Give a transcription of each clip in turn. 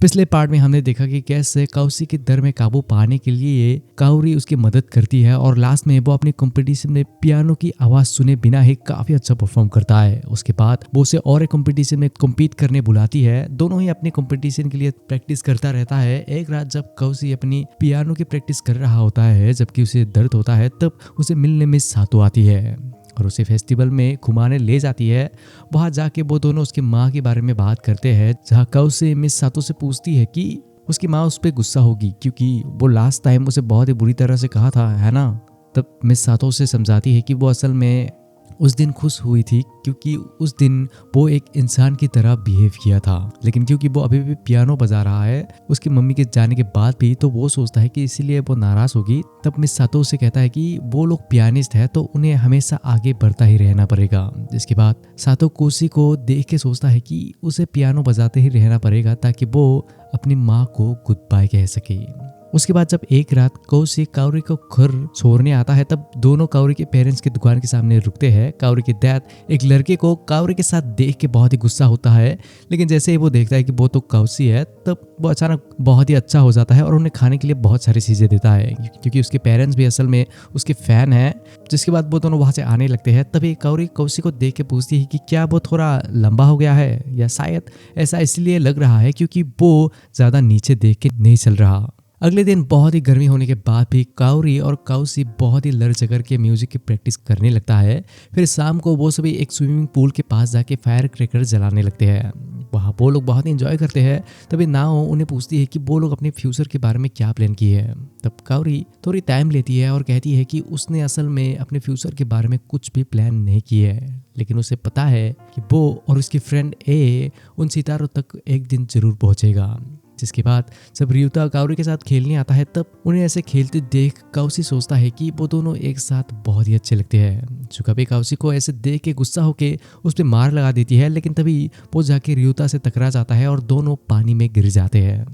पिछले पार्ट में हमने देखा कि कैसे काउसी के डर में काबू पाने के लिए काउरी उसकी मदद करती है और लास्ट में वो अपने कंपटीशन में पियानो की आवाज सुने बिना ही काफी अच्छा परफॉर्म करता है। उसके बाद वो उसे और एक कंपटीशन में कम्पीट करने बुलाती है। दोनों ही अपने कंपटीशन के लिए प्रैक्टिस करता रहता है। एक रात जब काउसी अपनी पियानो की प्रैक्टिस कर रहा होता है जबकि उसे दर्द होता है, तब उसे मिलने में सातो आती है और उसे फेस्टिवल में घुमाने ले जाती है। वहां जाके वो दोनों उसकी माँ के बारे में बात करते हैं, जहाँ काउसी मिस सातो से पूछती है कि उसकी माँ उस पर गुस्सा होगी क्योंकि वो लास्ट टाइम उसे बहुत ही बुरी तरह से कहा था, है ना। तब मिस सातो से समझाती है कि वो असल में उस दिन खुश हुई थी क्योंकि उस दिन वो एक इंसान की तरह बिहेव किया था, लेकिन क्योंकि वो अभी भी पियानो बजा रहा है उसकी मम्मी के जाने के बाद भी, तो वो सोचता है कि इसीलिए वो नाराज होगी। तब मिस सातो उसे कहता है कि वो लोग पियानिस्ट है तो उन्हें हमेशा आगे बढ़ता ही रहना पड़ेगा। जिसके बाद सातो कोसी को देख के सोचता है कि उसे पियानो बजाते ही रहना पड़ेगा ताकि वो अपनी माँ को गुड बाय कह सके। उसके बाद जब एक रात कोसी काउरी को घर छोड़ने आता है, तब दोनों काउरी के पेरेंट्स की दुकान के सामने रुकते हैं। काउरी के डैड एक लड़के को काउरी के साथ देख के बहुत ही गुस्सा होता है, लेकिन जैसे ही वो देखता है कि वो तो काउसी है, तब वो अचानक बहुत ही अच्छा हो जाता है और उन्हें खाने के लिए बहुत सारी चीज़ें देता है क्योंकि उसके पेरेंट्स भी असल में उसके फैन हैं। जिसके बाद वो दोनों वहाँ से आने लगते हैं। तभी काउरी काउसी को देख के पूछती है कि क्या वो थोड़ा लंबा हो गया है, या शायद ऐसा इसलिए लग रहा है क्योंकि वो ज़्यादा नीचे देख के नहीं चल रहा। अगले दिन बहुत ही गर्मी होने के बाद भी काउरी और काउसी बहुत ही लड़ झगड़ के म्यूजिक की प्रैक्टिस करने लगता है। फिर शाम को वो सभी एक स्विमिंग पूल के पास जाके फायर क्रैकर जलाने लगते हैं। वहाँ वो लोग बहुत इंजॉय करते हैं। तभी नाओ उन्हें पूछती है कि वो लोग अपने फ्यूचर के बारे में क्या प्लान किए हैं। तब काउरी थोड़ी टाइम लेती है और कहती है कि उसने असल में अपने फ्यूचर के बारे में कुछ भी प्लान नहीं किए है, लेकिन उसे पता है कि वो और उसकी फ्रेंड ए उन सितारों तक एक दिन जरूर पहुंचेगा। जिसके बाद जब रियुता काउरी के साथ खेलने आता है, तब उन्हें ऐसे खेलते देख काउसी सोचता है कि वो दोनों एक साथ बहुत ही अच्छे लगते हैं। जो कभी काउसी को ऐसे देख के गुस्सा होके उस पर मार लगा देती है, लेकिन तभी वो जाके रियुता से टकरा जाता है और दोनों पानी में गिर जाते हैं।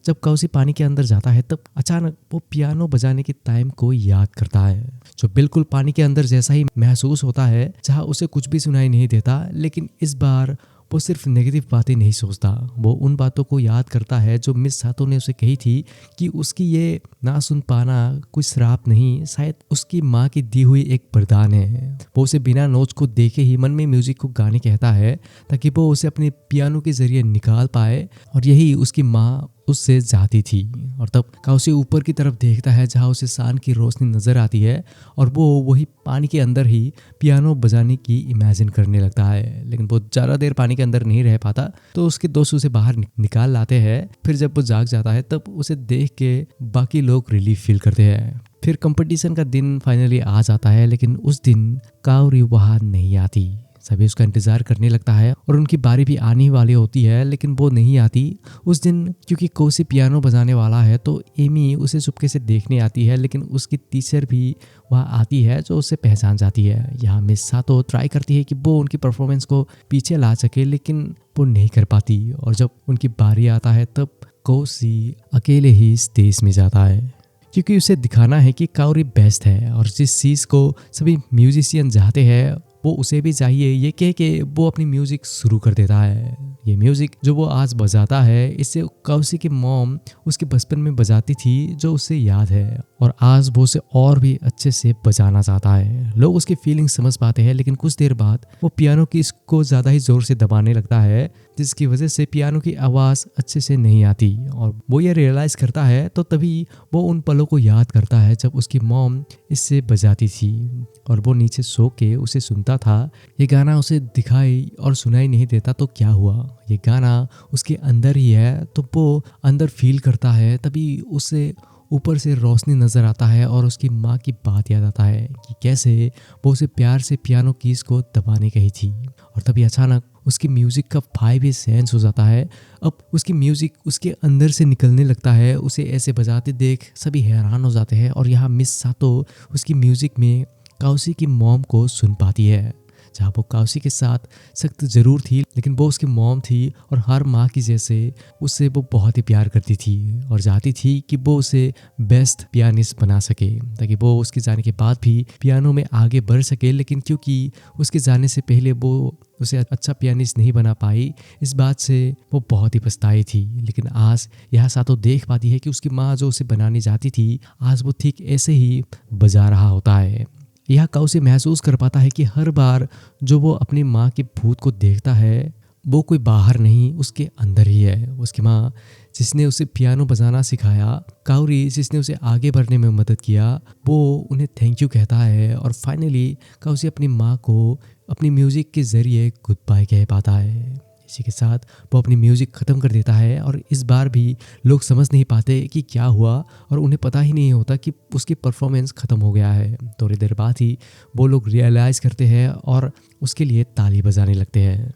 जब काउसी पानी के अंदर जाता है, तब अचानक वो पियानो बजाने के टाइम को याद करता है, जो बिल्कुल पानी के अंदर जैसा ही महसूस होता है, जहाँ उसे कुछ भी सुनाई नहीं देता। लेकिन इस बार वो सिर्फ नेगेटिव बातें नहीं सोचता, वो उन बातों को याद करता है जो मिस सातो ने उसे कही थी कि उसकी ये ना सुन पाना कोई श्राप नहीं, शायद उसकी माँ की दी हुई एक वरदान है। वो उसे बिना नोट्स को देखे ही मन में म्यूजिक को गाने कहता है ताकि वो उसे अपने पियानो के जरिए निकाल पाए, और यही उसकी माँ उससे जाती थी। और तब काउसी ऊपर की तरफ देखता है जहाँ उसे सान की रोशनी नजर आती है और वो वही पानी के अंदर ही पियानो बजाने की इमेजिन करने लगता है। लेकिन वो ज़्यादा देर पानी के अंदर नहीं रह पाता, तो उसके दोस्त उसे बाहर निकाल लाते हैं। फिर जब वो जाग जाता है, तब उसे देख के बाकी लोग रिलीफ फील करते हैं। फिर कंपटीशन का दिन फाइनली आ जाता है, लेकिन उस दिन काउरी वहाँ नहीं आती। सभी उसका इंतजार करने लगता है और उनकी बारी भी आने वाली होती है, लेकिन वो नहीं आती उस दिन। क्योंकि कोसी पियानो बजाने वाला है, तो एमी उसे चुपके से देखने आती है, लेकिन उसकी टीचर भी वहाँ आती है जो उसे पहचान जाती है। यहाँ मिस सातो ट्राई करती है कि वो उनकी परफॉर्मेंस को पीछे ला सके, लेकिन वो नहीं कर पाती। और जब उनकी बारी आता है, तब कोसी अकेले ही स्टेज में जाता है क्योंकि उसे दिखाना है कि काउरी बेस्ट है, और जिस चीज़ को सभी म्यूजिशियन चाहते हैं वो उसे भी चाहिए। ये कह के वो अपनी म्यूजिक शुरू कर देता है। ये म्यूजिक जो वो आज बजाता है, इससे काउसी की मॉम उसके बचपन में बजाती थी, जो उसे याद है, और आज वो उसे और भी अच्छे से बजाना चाहता है। लोग उसकी फीलिंग समझ पाते हैं, लेकिन कुछ देर बाद वो पियानो की इसको ज़्यादा ही जोर से दबाने लगता है, जिसकी वजह से पियानो की आवाज़ अच्छे से नहीं आती। और वो ये रियलाइज़ करता है, तो तभी वो उन पलों को याद करता है जब उसकी मॉम इससे बजाती थी और वो नीचे सो के उसे सुनता था। ये गाना उसे दिखाई और सुनाई नहीं देता, तो क्या हुआ, ये गाना उसके अंदर ही है, तो वो अंदर फील करता है। तभी उसे ऊपर से रोशनी नज़र आता है और उसकी माँ की बात याद आता है कि कैसे वो उसे प्यार से पियानो कीज को दबाने कही थी। और तभी अचानक उसकी म्यूज़िक का भाई भी सेंस हो जाता है। अब उसकी म्यूज़िक उसके अंदर से निकलने लगता है। उसे ऐसे बजाते देख सभी हैरान हो जाते हैं, और यहाँ मिस सातो उसकी म्यूज़िक में काउसी की मॉम को सुन पाती है। जहाँ वो काउसी के साथ सख्त ज़रूर थी, लेकिन वो उसकी मॉम थी और हर माँ की जैसे उससे वो बहुत ही प्यार करती थी और चाहती थी कि वो उसे बेस्ट पियानिस्ट बना सके, ताकि वो उसके जाने के बाद भी पियानो में आगे बढ़ सके। लेकिन क्योंकि उसके जाने से पहले वो उसे अच्छा पियानिस्ट नहीं बना पाई, इस बात से वो बहुत ही पछताई थी। लेकिन आज यह सातो देख पाती है कि उसकी माँ जो उसे बनानी चाहती थी, आज वो ठीक ऐसे ही बजा रहा होता है। यह काउसी महसूस कर पाता है कि हर बार जो वो अपनी माँ के भूत को देखता है, वो कोई बाहर नहीं, उसके अंदर ही है। उसकी माँ जिसने उसे पियानो बजाना सिखाया, काउरी जिसने उसे आगे बढ़ने में मदद किया, वो उन्हें थैंक यू कहता है। और फाइनली काउसी अपनी माँ को अपनी म्यूज़िक के ज़रिए गुड बाय कह पाता है। इसी के साथ वो अपनी म्यूज़िक ख़त्म कर देता है और इस बार भी लोग समझ नहीं पाते कि क्या हुआ और उन्हें पता ही नहीं होता कि उसकी परफॉर्मेंस ख़त्म हो गया है। थोड़ी देर बाद ही वो लोग रियलाइज़ करते हैं और उसके लिए ताली बजाने लगते हैं।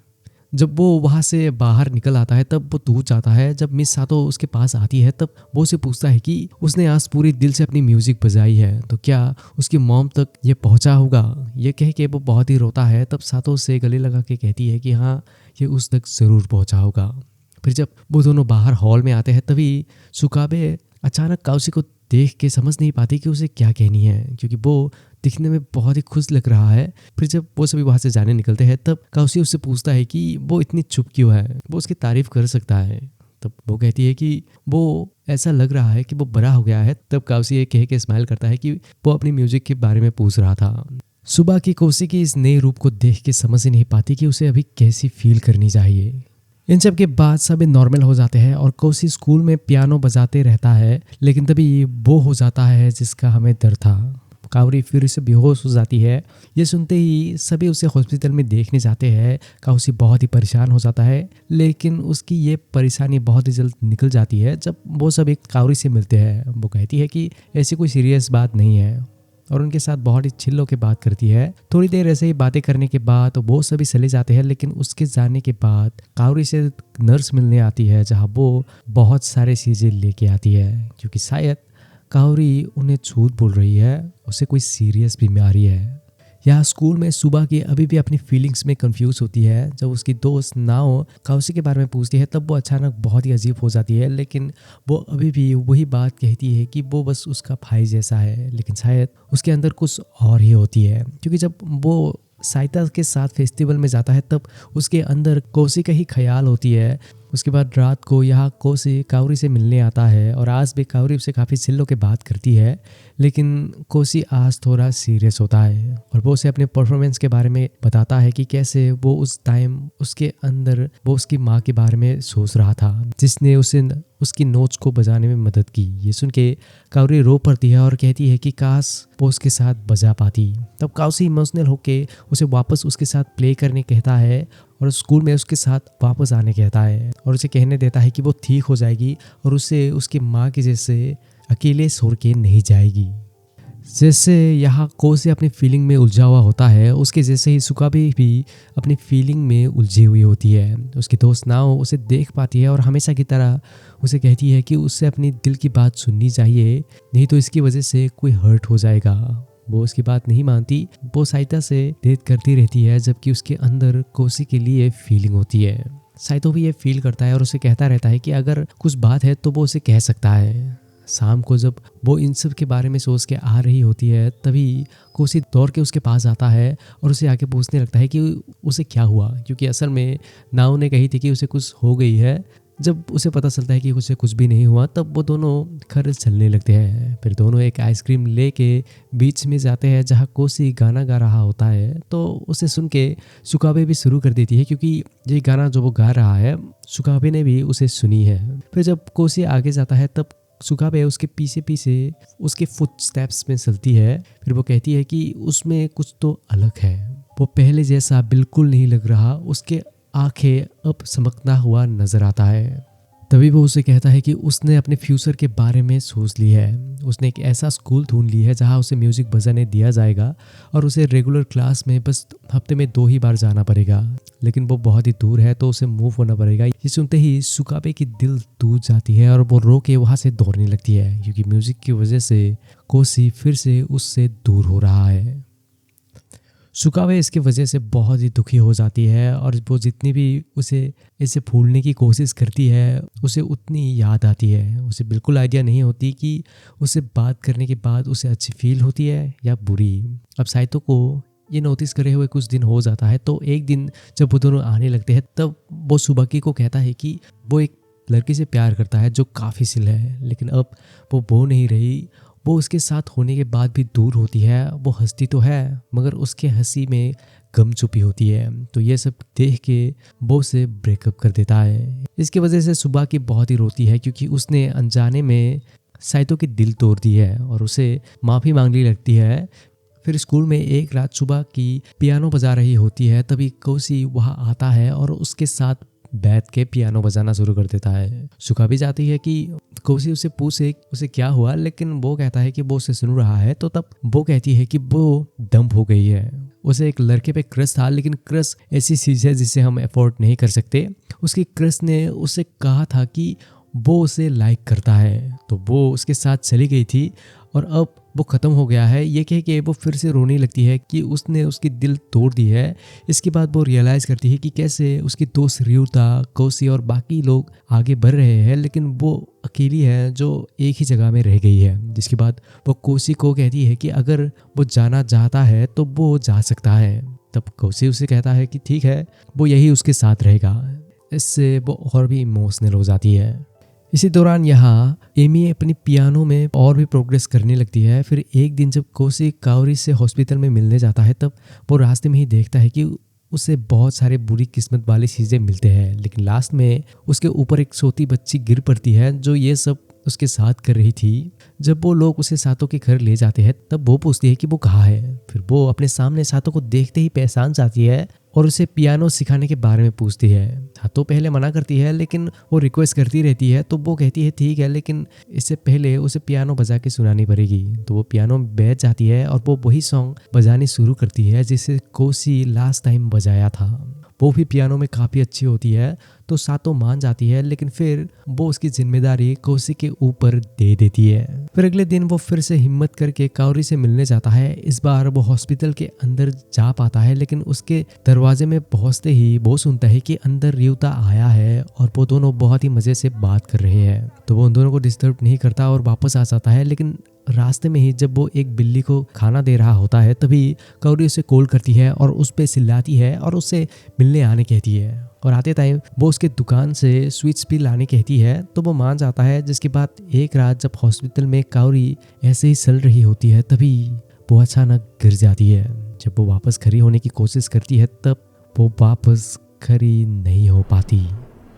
जब वो वहाँ से बाहर निकल आता है तब वो दूर जाता है। जब मिस सातो उसके पास आती है तब वो उसे पूछता है कि उसने आज पूरी दिल से अपनी म्यूज़िक बजाई है, तो क्या उसकी मॉम तक ये पहुँचा होगा। ये कह के वो बहुत ही रोता है। तब सातो उसे गले लगा के कहती है कि हाँ, ये उस तक ज़रूर पहुँचा होगा। फिर जब वो दोनों बाहर हॉल में आते हैं तभी सुकाबे अचानक काउसी को देख के समझ नहीं पाती कि उसे क्या कहनी है, क्योंकि वो दिखने में बहुत ही खुश लग रहा है। फिर जब वो सभी वहाँ से जाने निकलते हैं तब काउसी उससे पूछता है कि वो इतनी चुप क्यों है, वो उसकी तारीफ कर सकता है। तब वो कहती है कि वो ऐसा लग रहा है कि वो बड़ा हो गया है। तब काउसी ये कह के स्माइल करता है कि वो अपनी म्यूजिक के बारे में पूछ रहा था। सुबह की काउसी की इस नए रूप को देख के समझ ही नहीं पाती कि उसे अभी कैसी फील करनी चाहिए। इन सब के बाद सभी नॉर्मल हो जाते हैं और काउसी स्कूल में पियानो बजाते रहता है, लेकिन तभी वो हो जाता है जिसका हमें डर था। काउरी फिर से बेहोश हो जाती है। ये सुनते ही सभी उसे हॉस्पिटल में देखने जाते हैं। काउसी बहुत ही परेशान हो जाता है, लेकिन उसकी ये परेशानी बहुत ही जल्द निकल जाती है जब वो सब एक काउरी से मिलते हैं। वो कहती है कि ऐसी कोई सीरियस बात नहीं है और उनके साथ बहुत ही चिल्लो के बात करती है। थोड़ी देर ऐसे ही बातें करने के बाद वो सभी चले जाते हैं, लेकिन उसके जाने के बाद काउरी से नर्स मिलने आती है, जहाँ वो बहुत सारे चीज़ें लेके आती है, क्योंकि शायद काउरी उन्हें झूठ बोल रही है, उसे कोई सीरियस बीमारी है। यहाँ स्कूल में सुबह की अभी भी अपनी फीलिंग्स में कंफ्यूज होती है। जब उसकी दोस्त नाओ काउसी के बारे में पूछती है तब वो अचानक बहुत ही अजीब हो जाती है, लेकिन वो अभी भी वही बात कहती है कि वो बस उसका भाई जैसा है, लेकिन शायद उसके अंदर कुछ और ही होती है। क्योंकि जब वो साइता के साथ फेस्टिवल में जाता है तब उसके अंदर काउसी का ही ख्याल होती है। उसके बाद रात को यहाँ काउसी काउरी से मिलने आता है और आज भी काउरी उसे काफ़ी चिल्लो के बात करती है, लेकिन काउसी आज थोड़ा सीरियस होता है और वो उसे अपने परफॉर्मेंस के बारे में बताता है कि कैसे वो उस टाइम उसके अंदर वो उसकी माँ के बारे में सोच रहा था, जिसने उसे उसकी नोट्स को बजाने में मदद की। ये सुन के काउरी रो पड़ती है और कहती है कि काश वो उसके साथ बजा पाती। तब काउसी इमोशनल होके उसे वापस उसके साथ प्ले करने कहता है और स्कूल में उसके साथ वापस आने कहता है और उसे कहने देता है कि वो ठीक हो जाएगी और उसे उसकी माँ के जैसे अकेले छोड़ के नहीं जाएगी। जैसे यहाँ काउसी अपनी फीलिंग में उलझा हुआ होता है, उसके जैसे ही सुकाबे भी अपनी फीलिंग में उलझी हुई होती है। उसकी दोस्त नाओ उसे देख पाती है और हमेशा की तरह उसे कहती है कि उससे अपनी दिल की बात सुननी चाहिए, नहीं तो इसकी वजह से कोई हर्ट हो जाएगा। वो उसकी बात नहीं मानती, वो साइता से डेट करती रहती है, जबकि उसके अंदर काउसी के लिए फीलिंग होती है। साइतो भी ये फील करता है और उसे कहता रहता है कि अगर कुछ बात है तो वो उसे कह सकता है। शाम को जब वो इन सब के बारे में सोच के आ रही होती है तभी काउसी दौड़ के उसके पास आता है और उसे आके पूछने लगता है कि उसे क्या हुआ, क्योंकि असल में नाओ ने कही थी कि उसे कुछ हो गई है। जब उसे पता चलता है कि उसे कुछ भी नहीं हुआ तब वो दोनों घर चलने लगते हैं। फिर दोनों एक आइसक्रीम लेके बीच में जाते हैं जहाँ काउसी गाना गा रहा होता है, तो उसे सुन के सुकाबे भी शुरू कर देती है, क्योंकि ये गाना जो वो गा रहा है सुकाबे ने भी उसे सुनी है। फिर जब काउसी आगे जाता है तब सुकाबे उसके पीछे पीछे उसके फुटस्टेप्स में चलती है। फिर वो कहती है कि उसमें कुछ तो अलग है, वो पहले जैसा बिल्कुल नहीं लग रहा, उसके आंखें अब चमकता हुआ नजर आता है। तभी वो उसे कहता है कि उसने अपने फ्यूचर के बारे में सोच ली है। उसने एक ऐसा स्कूल ढूंढ ली है जहां उसे म्यूजिक बजाने दिया जाएगा और उसे रेगुलर क्लास में बस हफ्ते में 2 ही बार जाना पड़ेगा, लेकिन वो बहुत ही दूर है तो उसे मूव होना पड़ेगा। ये सुनते ही सुकाबे की दिल टूट जाती है और वो रो के वहाँ से दौड़ने लगती है, क्योंकि म्यूजिक की वजह से काउसी फिर से उससे दूर हो रहा है। सुकावे इसकी वजह से बहुत ही दुखी हो जाती है और वो जितनी भी उसे इसे भूलने की कोशिश करती है उसे उतनी याद आती है। उसे बिल्कुल आइडिया नहीं होती कि उसे बात करने के बाद उसे अच्छी फील होती है या बुरी। अब साइतो को ये नोटिस करे हुए कुछ दिन हो जाता है, तो एक दिन जब वो दोनों आने लगते हैं तब वो सुबाकी को कहता है कि वो एक लड़की से प्यार करता है जो काफ़ी सिल है, लेकिन अब वो बो नहीं रही। वो उसके साथ होने के बाद भी दूर होती है। वो हंसती तो है मगर उसके हंसी में गम छुपी होती है। तो ये सब देख के वो उसे ब्रेकअप कर देता है। इसकी वजह से सुबाकी बहुत ही रोती है क्योंकि उसने अनजाने में साइतो की दिल तोड़ दी है और उसे माफ़ी मांगनी लगती है। फिर स्कूल में एक रात सुबह की पियानो बजा रही होती है, तभी कोसी वहाँ आता है और उसके साथ बैठ के पियानो बजाना शुरू कर देता है। सुका भी जाती है कि कोसी उसे पूछे उसे क्या हुआ, लेकिन वो कहता है कि वो उसे सुन रहा है। तो तब वो कहती है कि वो डंप हो गई है। उसे एक लड़के पे क्रश था, लेकिन क्रश ऐसी चीज़ है जिसे हम अफोर्ड नहीं कर सकते। उसकी क्रश ने उसे कहा था कि वो उसे लाइक करता है, तो वो उसके साथ चली गई थी और अब वो ख़त्म हो गया है। ये कह के वो फिर से रोने लगती है कि उसने उसकी दिल तोड़ दी है। इसके बाद वो रियलाइज़ करती है कि कैसे उसकी दोस्त रियुता, कोसी और बाकी लोग आगे बढ़ रहे हैं, लेकिन वो अकेली है जो एक ही जगह में रह गई है। जिसके बाद वो कोसी को कहती है कि अगर वो जाना चाहता है तो वो जा सकता है। तब कोसी उसे कहता है कि ठीक है, वो यही उसके साथ रहेगा। इससे वो और भी इमोशनल हो जाती है। इसी दौरान यहाँ एमी अपनी पियानो में और भी प्रोग्रेस करने लगती है। फिर एक दिन जब कोसी काओरी से हॉस्पिटल में मिलने जाता है, तब वो रास्ते में ही देखता है कि उसे बहुत सारे बुरी किस्मत वाली चीज़ें मिलते हैं, लेकिन लास्ट में उसके ऊपर एक छोटी बच्ची गिर पड़ती है जो ये सब उसके साथ कर रही थी। जब वो लोग उसे सातों के घर ले जाते हैं तब वो पूछती है कि वो कहाँ है। फिर वो अपने सामने सातों को देखते ही पहचान जाती है और उसे पियानो सिखाने के बारे में पूछती है। सातों पहले मना करती है, लेकिन वो रिक्वेस्ट करती रहती है। तो वो कहती है ठीक है, लेकिन इससे पहले उसे पियानो बजा के सुनानी पड़ेगी। तो वो पियानो में बैठ जाती है और वो वही सॉन्ग बजानी शुरू करती है जिसे कोसी लास्ट टाइम बजाया था। वो भी पियानो में काफ़ी अच्छी होती है, तो सातों मान जाती है, लेकिन फिर वो उसकी जिम्मेदारी कोसी के ऊपर दे देती है। फिर अगले दिन वो फिर से हिम्मत करके काओरी से मिलने जाता है। इस बार वो हॉस्पिटल के अंदर जा पाता है, लेकिन उसके दरवाजे में पहुंचते ही वो सुनता है कि अंदर रियुता आया है और वो दोनों बहुत ही मज़े से बात कर रहे हैं। तो वो उन दोनों को डिस्टर्ब नहीं करता और वापस आ जाता है। लेकिन रास्ते में ही जब वो एक बिल्ली को खाना दे रहा होता है, तभी काओरी उसे कॉल करती है और उस पर चिल्लाती है और उससे मिलने आने कहती है। और आते टाइम वो उसके दुकान से स्वीट्स भी लाने कहती है, तो वो मान जाता है। जिसके बाद एक रात जब हॉस्पिटल में काओरी ऐसे ही चल रही होती है, तभी वो अचानक गिर जाती है। जब वो वापस खड़ी होने की कोशिश करती है तब वो वापस खड़ी नहीं हो पाती।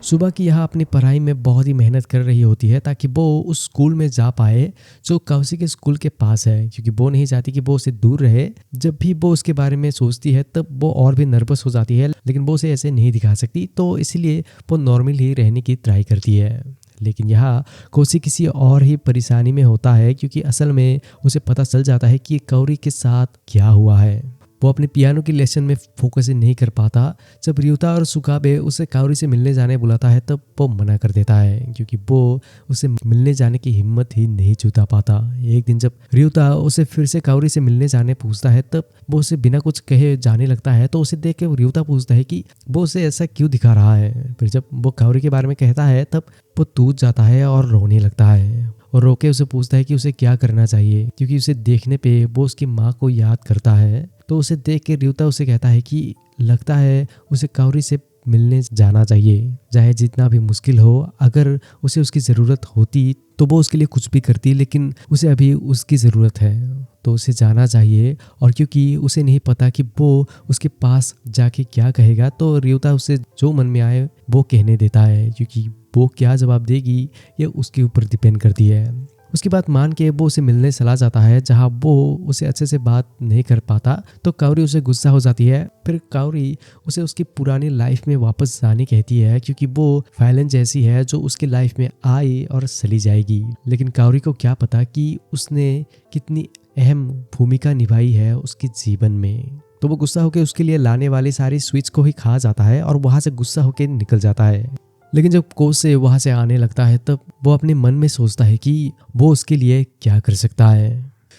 सुबह की यहाँ अपनी पढ़ाई में बहुत ही मेहनत कर रही होती है ताकि वो उस स्कूल में जा पाए जो काउसी के स्कूल के पास है, क्योंकि वो नहीं चाहती कि वो उससे दूर रहे। जब भी वो उसके बारे में सोचती है तब वो और भी नर्वस हो जाती है, लेकिन वो उसे ऐसे नहीं दिखा सकती, तो इसलिए वो नॉर्मल ही रहने की ट्राई करती है। लेकिन यहाँ कोसी किसी और ही परेशानी में होता है, क्योंकि असल में उसे पता चल जाता है कि काओरी के साथ क्या हुआ है। वो अपने पियानो की लेसन में फोकस ही नहीं कर पाता। जब रियुता और सुकाबे उसे काओरी से मिलने जाने बुलाता है तब वो मना कर देता है, क्योंकि वो उसे मिलने जाने की हिम्मत ही नहीं जुटा पाता। एक दिन जब रियुता उसे फिर से काओरी से मिलने जाने पूछता है तब वो उसे बिना कुछ कहे जाने लगता है। तो उसे देख के रियुता पूछता है कि वो उसे ऐसा क्यों दिखा रहा है। फिर जब वो काओरी के बारे में कहता है तब वो टूट जाता है और रोने लगता है और रोके उसे पूछता है कि उसे क्या करना चाहिए, क्योंकि उसे देखने पे वो उसकी माँ को याद करता है। तो उसे देख के रियुता उसे कहता है कि लगता है उसे काओरी से मिलने जाना चाहिए, चाहे जितना भी मुश्किल हो। अगर उसे उसकी ज़रूरत होती तो वो उसके लिए कुछ भी करती, लेकिन उसे अभी उसकी ज़रूरत है तो उसे जाना चाहिए। और क्योंकि उसे नहीं पता कि वो उसके पास जाके क्या कहेगा, तो रियुता उसे जो मन में आए वो कहने देता है, क्योंकि वो क्या जवाब देगी ये उसके ऊपर डिपेंड करती है। उसकी बात मान के वो उसे मिलने चला जाता है, जहाँ वो उसे अच्छे से बात नहीं कर पाता। तो काओरी उसे गुस्सा हो जाती है। फिर काओरी उसे उसकी पुरानी लाइफ में वापस जाने कहती है, क्योंकि वो फाइलन जैसी है जो उसकी लाइफ में आई और चली जाएगी। लेकिन काओरी को क्या पता कि उसने कितनी अहम भूमिका निभाई है उसके जीवन में। तो वो गुस्सा होकर उसके लिए लाने वाली सारी स्वीट्स को ही खा जाता है और वहाँ से गुस्सा होकर निकल जाता है। लेकिन जब कोसे वहाँ से आने लगता है तब वो अपने मन में सोचता है कि वो उसके लिए क्या कर सकता है।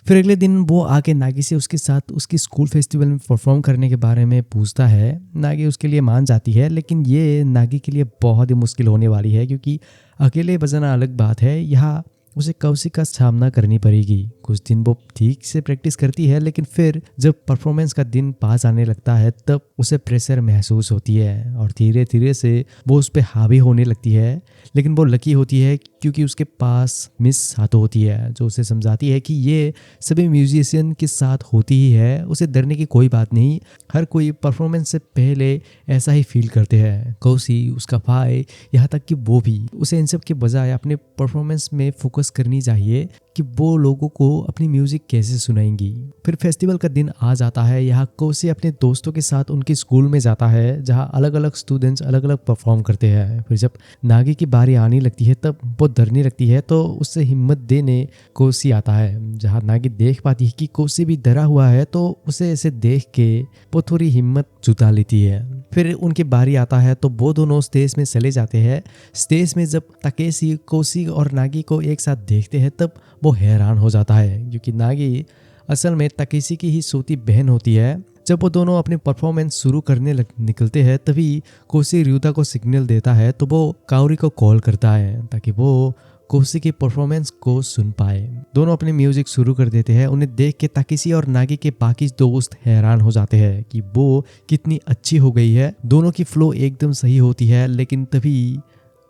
फिर अगले दिन वो आके नागी से उसके साथ उसकी स्कूल फेस्टिवल में परफॉर्म करने के बारे में पूछता है। नागी उसके लिए मान जाती है, लेकिन ये नागी के लिए बहुत ही मुश्किल होने वाली है क्योंकि अकेले बजाना अलग बात है, यहाँ उसे कौशिक का सामना करनी पड़ेगी। कुछ दिन वो ठीक से प्रैक्टिस करती है, लेकिन फिर जब परफॉर्मेंस का दिन पास आने लगता है तब उसे प्रेशर महसूस होती है और धीरे धीरे से वो उस पर हावी होने लगती है। लेकिन वो लकी होती है क्योंकि उसके पास मिस सातो होती है जो उसे समझाती है कि ये सभी म्यूजिशियन के साथ होती ही है, उसे डरने की कोई बात नहीं, हर कोई परफॉर्मेंस से पहले ऐसा ही फील करते हैं। कौशी, उसका भाई, यहाँ तक कि वो भी, उसे इन सब के बजाय अपने परफॉर्मेंस में फोकस करनी चाहिए कि वो लोगों को अपनी म्यूजिक कैसे सुनाएंगी। फिर फेस्टिवल का दिन आ जाता है। यहाँ कौशी अपने दोस्तों के साथ उनके स्कूल में जाता है जहाँ अलग अलग स्टूडेंट्स अलग अलग परफॉर्म करते हैं। फिर जब नागी की बारी आने लगती है तब वो डरने लगती है, तो उससे हिम्मत देने कौशी आता है। जहाँ नागी देख पाती है कि कौशी भी डरा हुआ है तो उसे ऐसे देख के वो थोड़ी हिम्मत जुटा लेती है। फिर उनकी बारी आता है तो वो दोनों स्टेज में चले जाते हैं। स्टेज में जब ताकेशी कौशी और नागी को एक साथ देखते हैं तब वो हैरान हो जाता है क्योंकि नागी असल में ताकेशी की ही सोती बहन होती है। जब वो दोनों अपने परफॉर्मेंस शुरू करने निकलते हैं तभी कौशी ryuta को सिग्नल देता है, तो वो काओरी को कॉल करता है ताकि वो कौशी की परफॉर्मेंस को सुन पाए। दोनों अपनी म्यूजिक शुरू कर देते हैं। उन्हें देख के ताकेशी और नागी के बाकी दोस्त हैरान हो जाते हैं कि वो कितनी अच्छी हो गई है। दोनों की फ्लो एकदम सही होती है, लेकिन तभी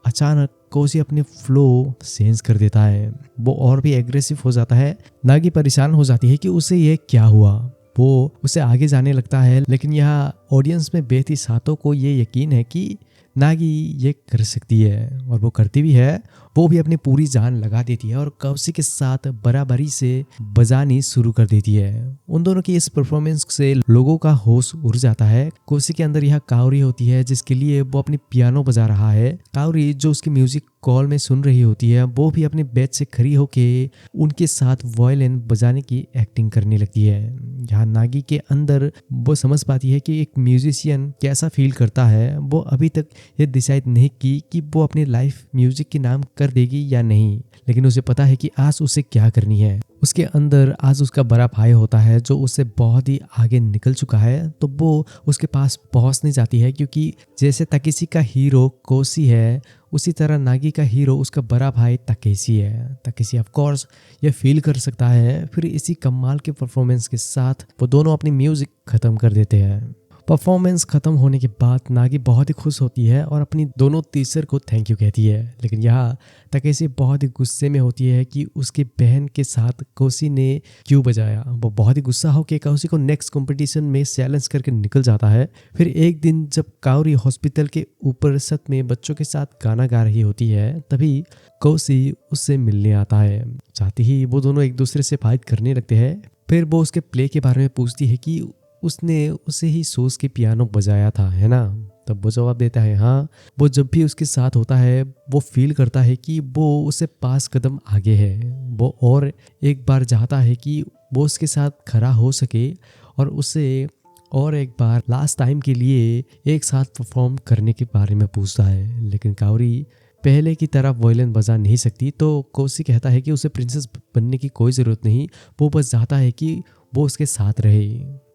अचानक कौशी अपने फ्लो चेंज कर देता है। वो और भी एग्रेसिव हो जाता है। नागी परेशान हो जाती है कि उसे ये क्या हुआ। वो उसे आगे जाने लगता है, लेकिन यहाँ ऑडियंस में बैठी सातो को ये यकीन है कि नागी ये कर सकती है और वो करती भी है। वो भी अपनी पूरी जान लगा देती है और कौशी के साथ बराबरी से बजानी शुरू कर देती है। उन दोनों की इस परफॉर्मेंस से लोगों का होश उड़ जाता है। कौशी के अंदर यह काओरी होती है जिसके लिए वो अपनी पियानो बजा रहा है। काओरी जो उसकी म्यूजिक कॉल में सुन रही होती है वो भी अपने बेड से खड़ी होके उनके साथ वायलिन बजाने की एक्टिंग करने लगती है। यहाँ नागी के अंदर वो समझ पाती है कि एक म्यूजिशियन कैसा फील करता है। वो अभी तक ये डिसाइड नहीं की कि वो अपनी लाइफ म्यूजिक के नाम कर देगी या नहीं, लेकिन उसे पता है कि आज उसे क्या करनी है। उसके अंदर आज उसका बड़ा भाई होता है जो उससे बहुत ही आगे निकल चुका है, तो वो उसके पास पहुंचने जाती है क्योंकि जैसे ताकेशी का हीरो कौशी है उसी तरह नागी का हीरो उसका बड़ा भाई ताकेशी है। ताकेशी ऑफ कोर्स ये फील कर सकता है। फिर इसी कमाल के परफॉर्मेंस के साथ वो दोनों अपनी म्यूजिक खत्म कर देते हैं। परफॉर्मेंस खत्म होने के बाद नागी बहुत ही खुश होती है और अपनी दोनों टीचर को थैंक यू कहती है, लेकिन यहाँ ताकेशी बहुत ही गुस्से में होती है कि उसकी बहन के साथ कौशी ने क्यों बजाया। वो बहुत ही गुस्सा होकर कौशी को नेक्स्ट कंपटीशन में चैलेंज करके निकल जाता है। फिर एक दिन जब काओरी हॉस्पिटल के ऊपर छत में बच्चों के साथ गाना गा रही होती है तभी कौशी उससे मिलने आता है। चाहते ही वो दोनों एक दूसरे से फाइट करने लगते हैं। फिर वो उसके प्ले के बारे में पूछती है कि उसने उसे ही सोच के पियानो बजाया था, है ना? तब वो जवाब देता है हाँ। वो जब भी उसके साथ होता है वो फील करता है कि वो उससे 5 कदम आगे है। वो और एक बार चाहता है कि वो उसके साथ खड़ा हो सके और उसे और एक बार लास्ट टाइम के लिए एक साथ परफॉर्म करने के बारे में पूछता है। लेकिन काओरी पहले की तरह वायलिन बजा नहीं सकती, तो कौशी कहता है कि उसे प्रिंसेस बनने की कोई ज़रूरत नहीं, वो बस चाहता है कि वो उसके साथ रहे।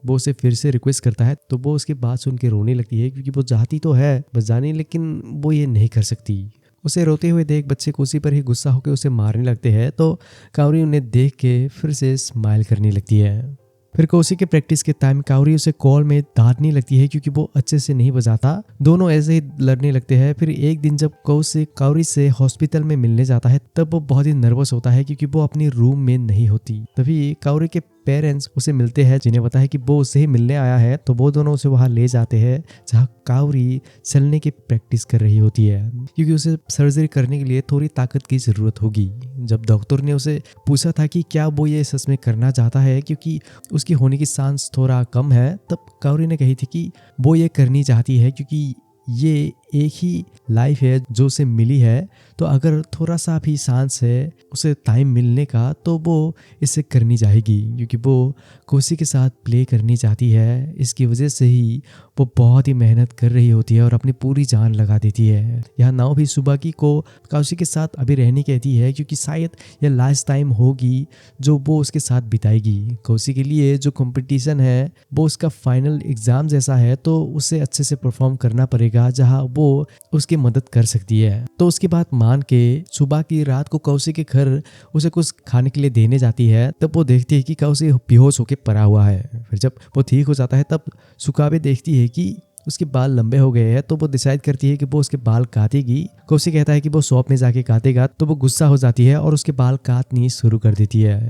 वो उसे फिर से रिक्वेस्ट करता है तो वो उसकी बात सुन के रोने लगती है क्योंकि वो चाहती तो है बजाने, लेकिन वो ये नहीं कर सकती। उसे रोते हुए देख बच्चे कौशी पर ही गुस्सा होकर उसे मारने लगते हैं, तो काओरी उन्हें देख के फिर से स्माइल करने लगती है। फिर कौशी के प्रैक्टिस के टाइम काओरी उसे कॉल में डांटने लगती है क्योंकि वो अच्छे से नहीं बजाता। दोनों ऐसे ही लड़ने लगते हैं। फिर एक दिन जब कौशी काओरी से हॉस्पिटल में मिलने जाता है तब वो बहुत ही नर्वस होता है क्योंकि वो अपनी रूम में नहीं होती। तभी काओरी के पेरेंट्स उसे मिलते हैं जिन्हें पता है कि वो उससे ही मिलने आया है, तो वो दोनों उसे वहां ले जाते हैं जहाँ काओरी चलने की प्रैक्टिस कर रही होती है क्योंकि उसे सर्जरी करने के लिए थोड़ी ताकत की ज़रूरत होगी। जब डॉक्टर ने उसे पूछा था कि क्या वो ये सच में करना चाहता है क्योंकि उसकी होने की चांस थोड़ा कम है, तब काओरी ने कही थी कि वो ये करनी चाहती है क्योंकि ये एक ही लाइफ है जो उसे मिली है, तो अगर थोड़ा सा भी चांस है उसे टाइम मिलने का तो वो इसे करनी चाहेगी, क्योंकि वो कोसी के साथ प्ले करनी चाहती है। इसकी वजह से ही वो बहुत ही मेहनत कर रही होती है और अपनी पूरी जान लगा देती है। यहाँ नाओ भी सुबाकी को कौशी के साथ अभी रहने कहती है, क्योंकि शायद यह लास्ट टाइम होगी जो वो उसके साथ बिताएगी। कौशी के लिए जो कंपटीशन है वो उसका फाइनल एग्जाम जैसा है, तो उसे अच्छे से परफॉर्म करना पड़ेगा जहाँ वो उसकी मदद कर सकती है। तो उसके बाद मान के सुबह की रात को कौशी के घर उसे कुछ खाने के लिए देने जाती है, तब वो देखती है कि कौशी बेहोश होकर पड़ा हुआ है। फिर जब वो ठीक हो जाता है तब सुकाबे देखती है कि उसके बाल लंबे हो गए हैं, तो वो डिसाइड करती है कि वो उसके बाल काटेगी। कौशी कहता है कि वो शॉप में जाके काटेगा, तो वो गुस्सा हो जाती है और उसके बाल काटनी शुरू कर देती है।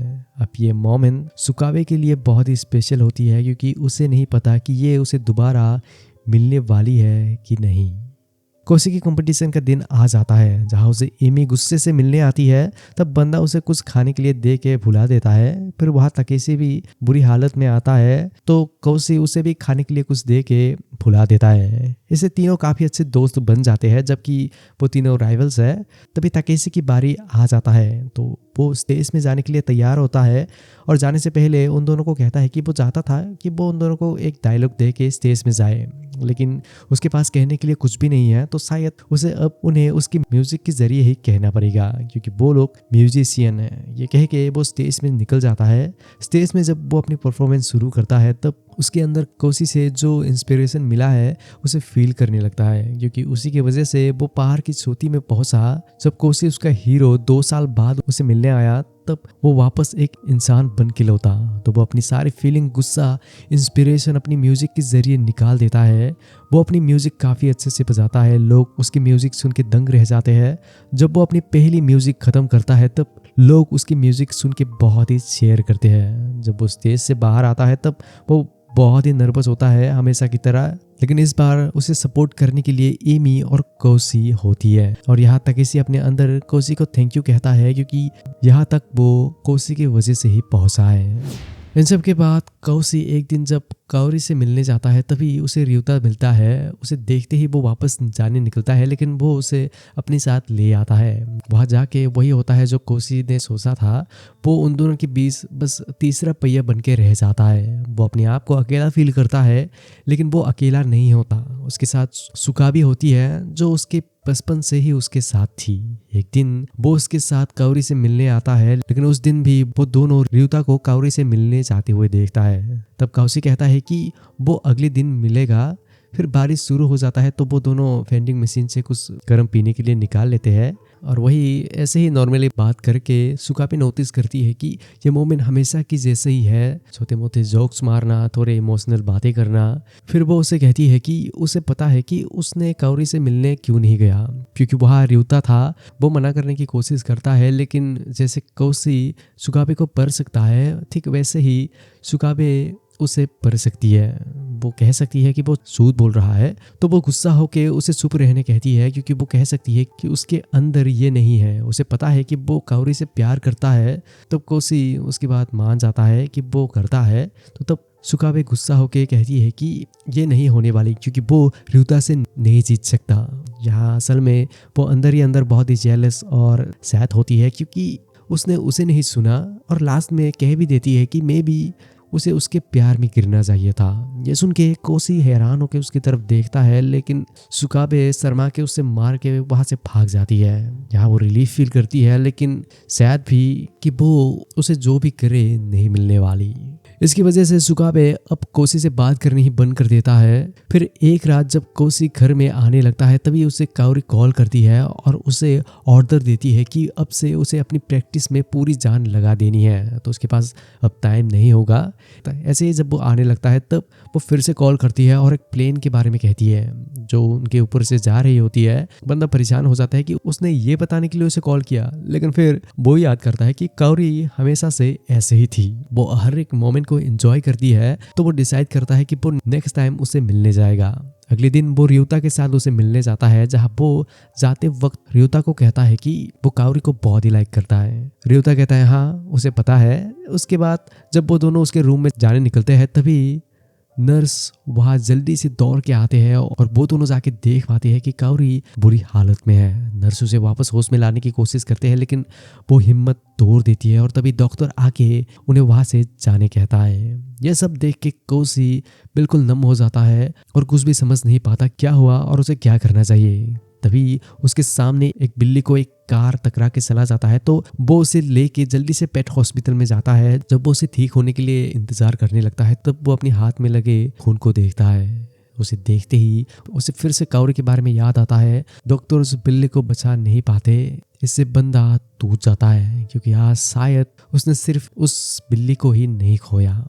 अब ये मोमेंट सुकाबे के लिए बहुत ही स्पेशल होती है, क्योंकि उसे नहीं पता कि ये उसे दोबारा मिलने वाली है कि नहीं। कौशी की कंपटीशन का दिन आ जाता है, जहाँ उसे एमी गुस्से से मिलने आती है। तब बंदा उसे कुछ खाने के लिए दे के भुला देता है। फिर वहाँ तकेशी भी बुरी हालत में आता है, तो कौशी उसे भी खाने के लिए कुछ दे के भुला देता है। इससे तीनों काफ़ी अच्छे दोस्त बन जाते हैं, जबकि वो तीनों राइवल्स है। तभी तकेशी की बारी आ जाता है, तो वो स्टेज में जाने के लिए तैयार होता है और जाने से पहले उन दोनों को कहता है कि वो चाहता था कि वो उन दोनों को एक डायलॉग दे के स्टेज में जाए, लेकिन उसके पास कहने के लिए कुछ भी नहीं है। तो शायद उसे अब उन्हें उसकी म्यूजिक के जरिए ही कहना पड़ेगा, क्योंकि वो लोग म्यूजिशियन है। ये कह के वो स्टेज में निकल जाता है। स्टेज में जब वो अपनी परफॉर्मेंस शुरू करता है, तब उसके अंदर कौशी से जो इंस्पिरेशन मिला है उसे फील करने लगता है, क्योंकि उसी की वजह से वो पहाड़ की चोटी में पहुंचा। जब कौशी उसका हीरो 2 साल बाद उसे मिलने आया, तब वो वापस एक इंसान बन के लौटा। तो वो अपनी सारी फीलिंग, गुस्सा, इंस्पिरेशन अपनी म्यूजिक के जरिए निकाल देता है। वो अपनी म्यूजिक काफ़ी अच्छे से बजाता है, लोग उसकी म्यूजिक सुन के दंग रह जाते हैं। जब वो अपनी पहली म्यूजिक ख़त्म करता है, तब लोग उसकी म्यूजिक सुन के बहुत ही शेयर करते हैं। जब वो स्टेज से बाहर आता है, तब वो बहुत ही नर्वस होता है हमेशा की तरह, लेकिन इस बार उसे सपोर्ट करने के लिए एमी और कौशी होती है। और यहाँ तकेशी अपने अंदर कौशी को थैंक यू कहता है, क्योंकि यहाँ तक वो कौशी की वजह से ही पहुँचा है। इन सब के बाद कौशी एक दिन जब काउरी से मिलने जाता है, तभी उसे रियुता मिलता है। उसे देखते ही वो वापस जाने निकलता है, लेकिन वो उसे अपने साथ ले आता है। वहाँ जाके वही होता है जो कौशी ने सोचा था। वो उन दोनों के बीच बस तीसरा पहिया बन के रह जाता है। वो अपने आप को अकेला फील करता है, लेकिन वो अकेला नहीं होता। उसके साथ सुकाबी होती है, जो उसके बचपन से ही उसके साथ थी। एक दिन वो उसके साथ काउरी से मिलने आता है, लेकिन उस दिन भी वो दोनों रियुता को काउरी से मिलने जाते हुए देखता है। तब कौशी कहता है कि वो अगले दिन मिलेगा। फिर बारिश शुरू हो जाता है, तो वो दोनों वेंडिंग मशीन से कुछ गर्म पीने के लिए निकाल लेते हैं। और वही ऐसे ही नॉर्मली बात करके सुकाबी नोटिस करती है कि ये मोमेंट हमेशा की जैसे ही है, छोटे मोटे जोक्स मारना, थोड़े इमोशनल बातें करना। फिर वो उसे कहती है कि उसे पता है कि उसने काउरी से मिलने क्यों नहीं गया, क्योंकि वहाँ रियुता था। वो मना करने की कोशिश करता है, लेकिन जैसे कौशी सुकाबे को पढ़ सकता है, ठीक वैसे ही सुकाबे उसे पढ़ सकती है। वो कह सकती है कि वो झूठ बोल रहा है, तो वो गुस्सा होकर उसे चुप रहने कहती है, क्योंकि वो कह सकती है कि उसके अंदर ये नहीं है। उसे पता है कि वो काउरी से प्यार करता है। तब कौशी उसकी बात मान जाता है कि वो करता है। तो तब सुकाबे गुस्सा होकर कहती है कि ये नहीं होने वाली, क्योंकि वो रियुता से नहीं जीत सकता। यहाँ असल में वो अंदर ही अंदर बहुत ही जेलस और सैड होती है, क्योंकि उसने उसे नहीं सुना। और लास्ट में कह भी देती है कि मैं भी उसे उसके प्यार में गिरना चाहिए था। ये सुन के कौशी हैरान होकर उसकी तरफ देखता है, लेकिन सुकाबे शर्मा के उसे मार के वहाँ से भाग जाती है। यहाँ वो रिलीफ फील करती है, लेकिन शायद भी कि वो उसे जो भी करे नहीं मिलने वाली। इसकी वजह से सुकाबे अब कौशी से बात करनी ही बंद कर देता है। फिर एक रात जब कौशी घर में आने लगता है, तभी उसे काउरी कॉल करती है और उसे ऑर्डर देती है कि अब से उसे अपनी प्रैक्टिस में पूरी जान लगा देनी है, तो उसके पास अब टाइम नहीं होगा। ऐसे ही जब वो आने लगता है, तब वो फिर से कॉल करती है और एक प्लेन के बारे में कहती है जो उनके ऊपर से जा रही होती है। बंदा परेशान हो जाता है कि उसने ये बताने के लिए उसे कॉल किया, लेकिन फिर वो याद करता है कि काउरी हमेशा से ऐसे ही थी। वो हर एक मोमेंट को एंजॉय करती है, तो वो डिसाइड करता है कि वो नेक्स्ट टाइम उसे मिलने जाएगा। अगले दिन वो रियुता के साथ उसे मिलने जाता है, जहाँ वो जाते वक्त रियुता को कहता है कि वो काउरी को बहुत ही लाइक करता है। रियुता कहता है हाँ, उसे पता है। उसके बाद जब वो दोनों उसके रूम में जाने निकलते हैं, तभी नर्स वहाँ जल्दी से दौड़ के आते हैं और वो दोनों जाके देख पाते हैं कि काउरी बुरी हालत में है। नर्स उसे वापस होश में लाने की कोशिश करते हैं लेकिन वो हिम्मत तोड़ देती है और तभी डॉक्टर आके उन्हें वहाँ से जाने कहता है। यह सब देख के कोसी बिल्कुल नम हो जाता है और कुछ भी समझ नहीं पाता क्या हुआ और उसे क्या करना चाहिए। तभी उसके सामने एक बिल्ली को एक कार टकरा के चला जाता है तो वो उसे लेके जल्दी से पेट हॉस्पिटल में जाता है। जब वो उसे ठीक होने के लिए इंतजार करने लगता है तब वो अपने हाथ में लगे खून को देखता है। उसे देखते ही उसे फिर से काउरी के बारे में याद आता है। डॉक्टर उस बिल्ली को बचा नहीं पाते, इससे बंदा टूट जाता है क्योंकि आज शायद उसने सिर्फ उस बिल्ली को ही नहीं खोया।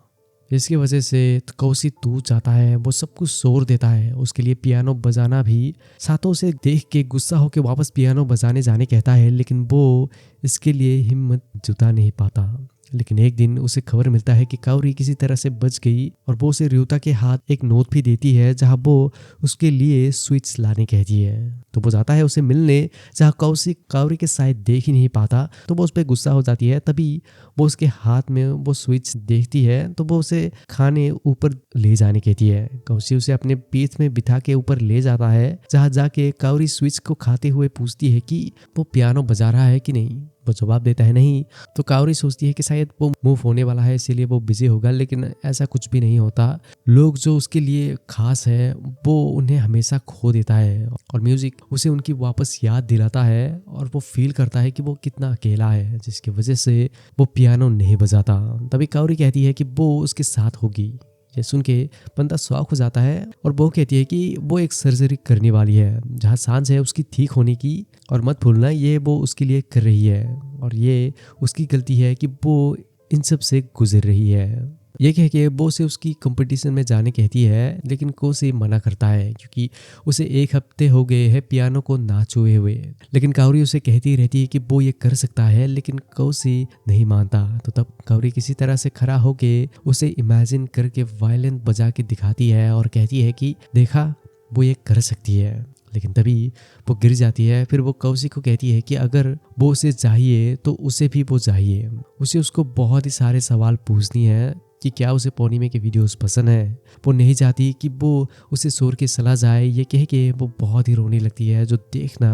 इसकी वजह से कौसी टूट जाता है, वो सब कुछ छोड़ देता है। उसके लिए पियानो बजाना भी सातों से देख के गुस्सा होकर वापस पियानो बजाने जाने कहता है लेकिन वो इसके लिए हिम्मत जुटा नहीं पाता। लेकिन एक दिन उसे खबर मिलता है कि काउरी किसी तरह से बच गई और वो उसे रियोता के हाथ एक नोट भी देती है जहाँ वो उसके लिए स्वीट्स लाने कहती है। तो वो जाता है उसे मिलने जहाँ काउरी के शायद देख ही नहीं पाता तो वो उस पर गुस्सा हो जाती है। तभी वो उसके हाथ में वो स्वीट्स देखती है तो वो उसे खाने ऊपर ले जाने कहती है। कौसी उसे अपने पीठ में बिठा के ऊपर ले जाता है जहाँ जाके काउरी स्वीट्स को खाते हुए पूछती है कि वो पियानो बजा रहा है कि नहीं। वो जवाब देता है नहीं। तो काउरी सोचती है कि शायद वो मूव होने वाला है इसीलिए वो बिजी होगा, लेकिन ऐसा कुछ भी नहीं होता। लोग जो उसके लिए खास है वो उन्हें हमेशा खो देता है और म्यूजिक उसे उनकी वापस याद दिलाता है और वो फील करता है कि वो कितना अकेला है, जिसकी वजह से वो पियानो नहीं बजाता। तभी काउरी कहती है कि वो उसके साथ होगी। ये सुन के बंदा शौक हो जाता है और वो कहती है कि वो एक सर्जरी करने वाली है जहाँ सांस है उसकी ठीक होने की, और मत भूलना ये वो उसके लिए कर रही है और ये उसकी गलती है कि वो इन सब से गुजर रही है। ये कह के वो उसे उसकी कंपटीशन में जाने कहती है लेकिन कोसी मना करता है क्योंकि उसे 1 हफ्ते हो गए हैं पियानो को ना छुए हुए। लेकिन काउरी उसे कहती रहती है कि वो ये कर सकता है लेकिन कोसी नहीं मानता। तो तब काउरी किसी तरह से खड़ा होके उसे इमेजिन करके वायलिन बजा के दिखाती है और कहती है कि देखा वो ये कर सकती है। लेकिन तभी वो गिर जाती है। फिर वो कौसी को कहती है कि अगर वो उसे चाहिए तो उसे भी वो चाहिए। उसे उसको बहुत ही सारे सवाल पूछनी है कि क्या उसे पूर्णिमा के वीडियोस पसंद है। वो नहीं चाहती कि वो उसे छोड़ के चला जाए। ये कह के वो बहुत ही रोने लगती है जो देखना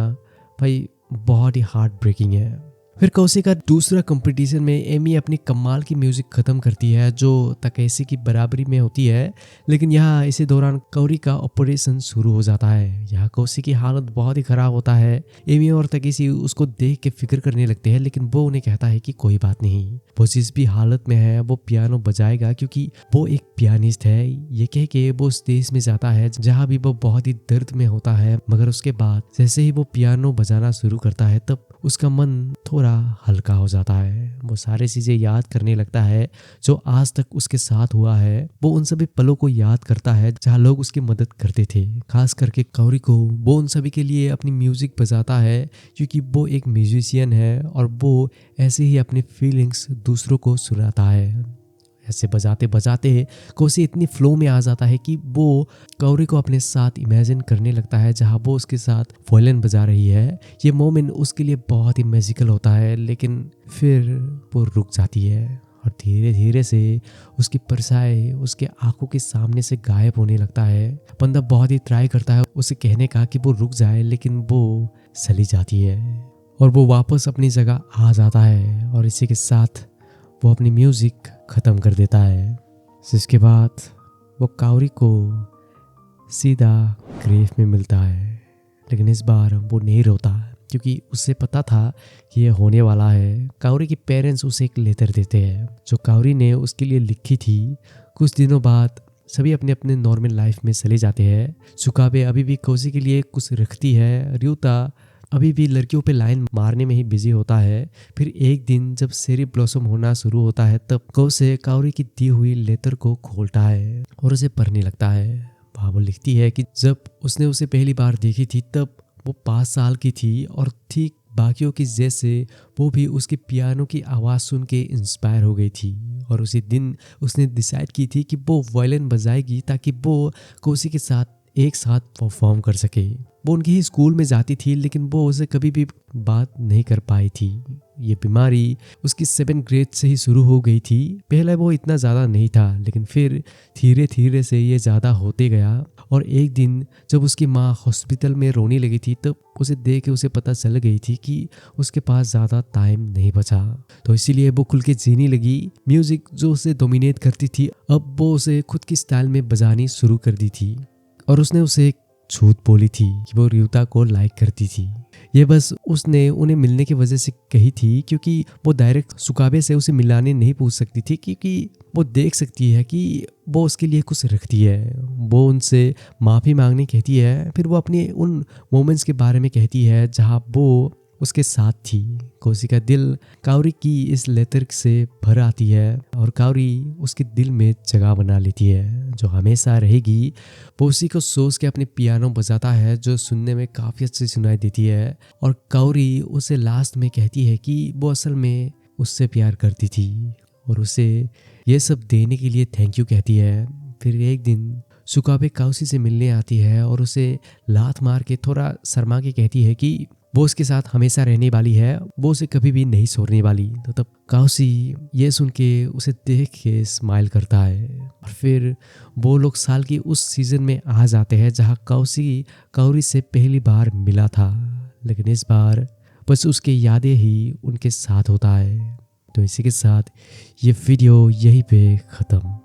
भाई बहुत ही हार्ट ब्रेकिंग है। फिर कौसी का दूसरा कंपटीशन में एमी अपनी कमाल की म्यूजिक खत्म करती है जो तकेसी की बराबरी में होती है। लेकिन यहाँ इसी दौरान कौरी का ऑपरेशन शुरू हो जाता है। यहाँ कौसी की हालत बहुत ही खराब होता है। एमी और तकेसी उसको देख के फिक्र करने लगते हैं लेकिन वो उन्हें कहता है कि कोई बात नहीं, वो जिस भी हालत में है वो पियानो बजाएगा क्योंकि वो एक पियानिस्ट है। ये कह के वो उस देश में जाता है जहाँ भी वो बहुत ही दर्द में होता है। मगर उसके बाद जैसे ही वो पियानो बजाना शुरू करता है तब उसका मन थोड़ा हल्का हो जाता है। वो सारी चीजें याद करने लगता है जो आज तक उसके साथ हुआ है। वो उन सभी पलों को याद करता है जहाँ लोग उसकी मदद करते थे। खास करके कौरी को वो उन सभी के लिए अपनी म्यूजिक बजाता है क्योंकि वो एक म्यूजिशियन है और वो ऐसे ही अपनी फीलिंग्स दूसरों को सुनाता है। ऐसे बजाते बजाते कोसी इतनी फ्लो में आ जाता है कि वो कौरी को अपने साथ इमेजिन करने लगता है जहाँ वो उसके साथ वायलिन बजा रही है। ये मोमेंट उसके लिए बहुत ही मैजिकल होता है लेकिन फिर वो रुक जाती है और धीरे धीरे से उसकी परछाई उसके आंखों के सामने से गायब होने लगता है। बंदा बहुत ही ट्राई करता है उसे कहने का कि वो रुक जाए लेकिन वो चली जाती है और वो वापस अपनी जगह आ जाता है और इसी के साथ वो अपनी म्यूजिक ख़त्म कर देता है। जिसके बाद वो कौरी को सीधा ग्रेव में मिलता है लेकिन इस बार वो नहीं रोता क्योंकि उसे पता था कि ये होने वाला है। कौरी के पेरेंट्स उसे एक लेटर देते हैं जो कौरी ने उसके लिए लिखी थी। कुछ दिनों बाद सभी अपने अपने नॉर्मल लाइफ में चले जाते हैं। सुकाबे अभी भी कौसी के लिए कुछ रखती है। रियोता अभी भी लड़कियों पे लाइन मारने में ही बिजी होता है। फिर एक दिन जब चेरी ब्लॉसम होना शुरू होता है तब कौरी की दी हुई लेटर को खोलता है और उसे पढ़ने लगता है। वहाँ वो लिखती है कि जब उसने उसे पहली बार देखी थी तब वो 5 साल की थी और ठीक बाकियों की जैसे वो भी उसके पियानो की आवाज़ सुन के इंस्पायर हो गई थी और उसी दिन उसने डिसाइड की थी कि वो वायलिन बजाएगी ताकि वो कौसी के साथ एक साथ परफॉर्म कर सके। वो उनके ही स्कूल में जाती थी लेकिन वो उसे कभी भी बात नहीं कर पाई थी। ये बीमारी उसकी 7th ग्रेड से ही शुरू हो गई थी। पहले वो इतना ज़्यादा नहीं था, लेकिन फिर धीरे धीरे से ये ज़्यादा होते गया। और एक दिन जब उसकी माँ हॉस्पिटल में रोने लगी थी, तब उसे देख के उसे पता चल गई थी कि उसके पास ज़्यादा टाइम नहीं बचा। तो इसीलिए वो खुल के जीने लगी। म्यूज़िक जो उसे डोमिनेट करती थी, अब वो उसे खुद की स्टाइल में बजानी शुरू कर दी थी। और उसने उसे एक झूठ बोली थी कि वो रियुता को लाइक करती थी। ये बस उसने उन्हें मिलने की वजह से कही थी, क्योंकि वो डायरेक्ट सुकाबे से उसे मिलाने नहीं पूछ सकती थी, क्योंकि वो देख सकती है कि वो उसके लिए कुछ रखती है। वो उनसे माफ़ी मांगने कहती है, फिर वो अपने उन मोमेंट्स के बारे में कहती है जहाँ वो उसके साथ थी। कोसी का दिल काउरी की इस लेटर से भर आती है और काउरी उसके दिल में जगह बना लेती है जो हमेशा रहेगी। वो उसी को सोच के अपने पियानो बजाता है, जो सुनने में काफ़ी अच्छी सुनाई देती है। और काउरी उसे लास्ट में कहती है कि वो असल में उससे प्यार करती थी और उसे ये सब देने के लिए थैंक यू कहती है। फिर एक दिन सुकाबे काउसी से मिलने आती है और उसे लात मार के थोड़ा शर्मा के कहती है कि वो उसके साथ हमेशा रहने वाली है, वो उसे कभी भी नहीं छोड़ने वाली। तो तब काउसी ये सुन के उसे देख के स्माइल करता है। और फिर वो लोग साल की उस सीजन में आ जाते हैं जहाँ काउसी काउरी से पहली बार मिला था, लेकिन इस बार बस उसके यादें ही उनके साथ होता है। तो इसी के साथ ये वीडियो यहीं पे ख़त्म।